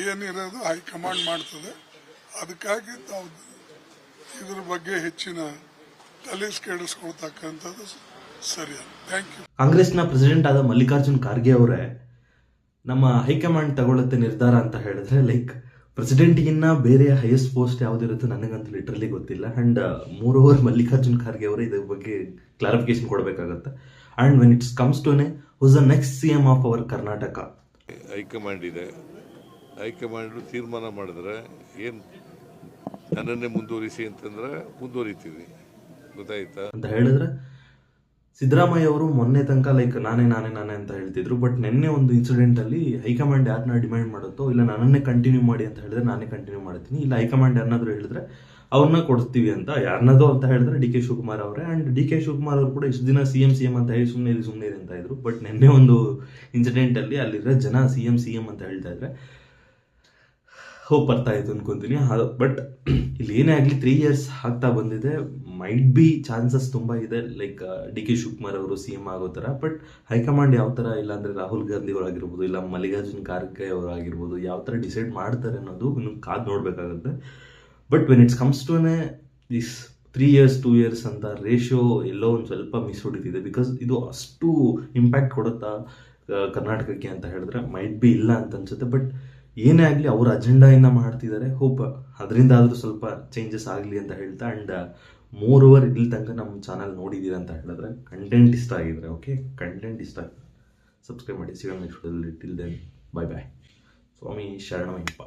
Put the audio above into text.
ಏನಿರೋದು high command ಮಾಡ್ತದೆ. ಅದಕ್ಕಾಗಿ ನಾವು ಇದ್ರ ಬಗ್ಗೆ ಹೆಚ್ಚಿನ ತಲೆ ಕೆಡಿಸ್ಕೊಳ್ತಕ್ಕಂಥದ್ದು ಸರಿಯಲ್ಲ. Thank you. ಕಾಂಗ್ರೆಸ್ನ ಪ್ರೆಸಿಡೆಂಟ್ ಆದ ಮಲ್ಲಿಕಾರ್ಜುನ್ ಖರ್ಗೆ ಅವರೇ ನಮ್ಮ ಹೈಕಮಾಂಡ್ ತಗೊಳುತ್ತೆ ನಿರ್ಧಾರ ಅಂತ ಹೇಳಿದ್ರೆ, ಲೈಕ್ ಪ್ರೆಸಿಡೆಂಟ್ಗಿನ್ನ ಬೇರೆ ಹೈಯೆಸ್ಟ್ ಪೋಸ್ಟ್ ಯಾವುದಿರುತ್ತೋ ನನಗಂತೂ ಲಿಟ್ರಲಿ ಗೊತ್ತಿಲ್ಲ. ಆ್ಯಂಡ್ ಮೋರ್ ಮಲ್ಲಿಕಾರ್ಜುನ್ ಖರ್ಗೆ ಅವರು ಇದ್ರ ಬಗ್ಗೆ ಕ್ಲಾರಿಫಿಕೇಶನ್ ಕೊಡಬೇಕಾಗತ್ತೆ. And when it's comes to who's the next CM of our Karnataka, high command ಇದೆ. ಹೈಕಮಾಂಡ್ ತೀರ್ಮಾನ ಮಾಡಿದ್ರೆ ಏನು ನನ್ನನ್ನೇ ಮುಂದುವರಿಸಿ ಅಂತಂದ್ರೆ ಮುಂದುವರಿತೀವಿ, ಗೊತ್ತಾಯ್ತಾ ಅಂತ ಹೇಳಿದ್ರೆ ಸಿದ್ದರಾಮಯ್ಯ ಅವರು ಮೊನ್ನೆ ತನಕ ಲೈಕ್ ನಾನೇ ಅಂತ ಹೇಳ್ತಿದ್ರು. ಬಟ್ ನಿನ್ನೆ ಒಂದು ಇನ್ಸಿಡೆಂಟ್ ಅಲ್ಲಿ ಹೈಕಮಾಂಡ್ ಯಾರನ್ನ ಡಿಮ್ಯಾಂಡ್ ಮಾಡುತ್ತೋ, ಇಲ್ಲ ನನ್ನನ್ನೇ ಕಂಟಿನ್ಯೂ ಮಾಡಿ ಅಂತ ಹೇಳಿದ್ರೆ ನಾನೇ ಕಂಟಿನ್ಯೂ ಮಾಡ್ತೀನಿ, ಇಲ್ಲ ಹೈಕಮಾಂಡ್ ಯಾರನ್ನಾದ್ರೂ ಹೇಳಿದ್ರೆ ಅವ್ರನ್ನ ಕೊಡ್ತೀವಿ ಅಂತ, ಯಾರನ್ನದೋ ಅಂತ ಹೇಳಿದ್ರೆ DK ಶಿವಕುಮಾರ್ ಅವರೇ. ಅಂಡ್ DK ಶಿವಕುಮಾರ್ ಅವರು ಕೂಡ ಇಷ್ಟು ದಿನ CM ಅಂತ ಹೇಳಿ ಸುಮ್ಮನೆ ಅಂತ ಇದ್ರು. ಬಟ್ ನಿನ್ನೆ ಒಂದು ಇನ್ಸಿಡೆಂಟ್ ಅಲ್ಲಿ ಅಲ್ಲಿರೋ ಜನ CM ಅಂತ ಹೇಳ್ತಾ ಇದ್ರೆ ಹೋಪ್ ಬರ್ತಾ ಇತ್ತು ಅನ್ಕೊಂತೀನಿ. ಬಟ್ ಇಲ್ಲಿ ಏನೇ ಆಗಲಿ 3 years ಆಗ್ತಾ ಬಂದಿದೆ. ಮೈಟ್ ಬಿ ಚಾನ್ಸಸ್ ತುಂಬ ಇದೆ, ಲೈಕ್ DK ಶಿವಕುಮಾರ್ ಅವರು CM ಆಗೋ ಥರ. ಬಟ್ ಹೈಕಮಾಂಡ್ ಯಾವ ಥರ, ಇಲ್ಲಾಂದರೆ ರಾಹುಲ್ ಗಾಂಧಿ ಅವರಾಗಿರ್ಬೋದು, ಇಲ್ಲ ಮಲ್ಲಿಕಾರ್ಜುನ್ ಖರ್ಗೆ ಅವರಾಗಿರ್ಬೋದು, ಯಾವ ಥರ ಡಿಸೈಡ್ ಮಾಡ್ತಾರೆ ಅನ್ನೋದು ಇನ್ನು ಕಾದು ನೋಡಬೇಕಾಗುತ್ತೆ. But when it's comes to this 3 years 2 years ಅಂತ ರೇಷಿಯೋ ಎಲ್ಲೋ ಒಂದು ಸ್ವಲ್ಪ ಮಿಸ್ ಹೊಡಿತಿದೆ. ಬಿಕಾಸ್ ಇದು ಅಷ್ಟು ಇಂಪ್ಯಾಕ್ಟ್ ಕೊಡುತ್ತಾ ಕರ್ನಾಟಕಕ್ಕೆ ಅಂತ ಹೇಳಿದ್ರೆ ಮೈಟ್ ಬಿ ಇಲ್ಲ ಅಂತ ಅನ್ಸುತ್ತೆ. ಬಟ್ ಏನೇ ಆಗಲಿ ಅವ್ರ ಅಜೆಂಡಾಯಿಂದ ಮಾಡ್ತಿದ್ದಾರೆ. ಹೋಪ್ ಅದರಿಂದ ಆದರೂ ಸ್ವಲ್ಪ ಚೇಂಜಸ್ ಆಗಲಿ ಅಂತ ಹೇಳ್ತಾ. ಆ್ಯಂಡ್ ಮೋರ್ ಓವರ್ ಇಲ್ಲಿ ತನಕ ನಮ್ಮ ಚಾನಲ್ ನೋಡಿದ್ದೀರಾ ಅಂತ ಹೇಳಿದ್ರೆ ಕಂಟೆಂಟ್ ಇಷ್ಟ ಆಗಿದ್ರೆ, ಓಕೆ, ಕಂಟೆಂಟ್ ಇಷ್ಟ ಆಗಿದ್ರೆ ಸಬ್ಸ್ಕ್ರೈಬ್ ಮಾಡಿ. ಸಿಗೋಣ ನೆಕ್ಸ್ಟ್ ವಿಡಿಯೋದಲ್ಲಿ. Till then by. ಸ್ವಾಮಿ ಶರಣಮಯ್ಯಪ್ಪ.